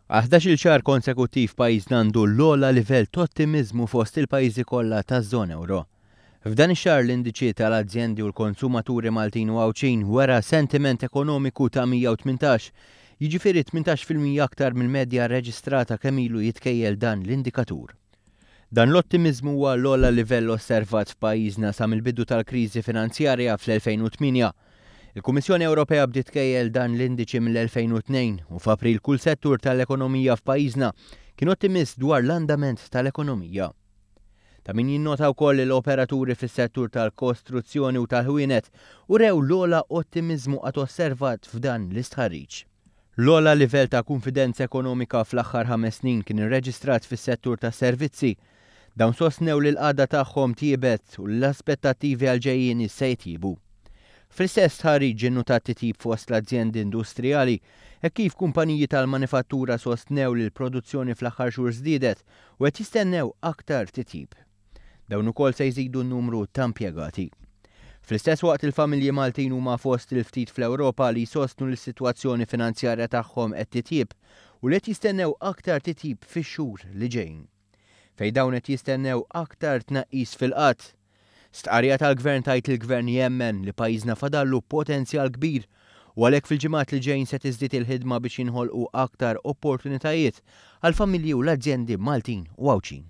11-il xahar konsekuttiv pajjiżna għandu l-ogħla livell ta' ottimizmu fost il-pajjiżi kollha taż-żona euro. F'dan ix-xahar l-indiċi tal-azzjendi u l-konsumaturi Maltin u Għawċin wara sentiment ekonomiku ta' 118, jiġifieri 18% aktar mill-medja rreġistrata kemm ilu jitkejjel dan l-indikatur. Dan l-ottimizmu huwa l-ogħla livell osservat f'pajjiżna sa mill-bidu tal-kriżi finanzjarja fl-2008. Il-Kummissjoni Ewropea bdiet tkejjel dan l-indiċi mill-2002 u f'April kull settur tal-ekonomija f'pajjiżna kien ottimist dwar l-andament tal-ekonomija. Ta' min jinnota wkoll l-operaturi fis-settur tal-kostruzzjoni u tal-ħwienet u rew l-ogħla ottimizmu qatt osservat f'dan l-istħarriġ. L-ogħla livell ta' konfidenza ekonomika fl-aħħar 5 snin kien irreġistrat fis-settur tas-servizzi. Dawn sostnew li l-qagħda tagħhom tiebet u l-aspettattivi għal ġejjieni se jtiebu. Fl-istess ħariġ innutat titjib fost l-azzjendi industrijali e kif kumpaniji tal-manifattura sostnew li l-produzzjoni fl-aħħar xhur żdiedet u qed jistennew aktar titjib. Dawn ukoll se jżidu n-numru ta' impjegati. Fl-istess waqt il-familji Maltin huma fost il-ftit fl-Ewropa li jsostnu l-sitwazzjoni finanzjarja tagħhom qed titjib u li qed jistennew aktar titjib fix-xhur li ġejjin. Fejn dawn qed jistennew aktar tnaqqis fil-qatt. Stqarrija tal-Gvern tajt il-Gvern jemmen li pajjiżna fadallu potenzjal kbir u għalhekk fil-ġimgħat li ġejjin se tiżdied il-ħidma biex jinħolqu aktar opportunitajiet għall-familji u l-azzjendi Maltin u Għawċin.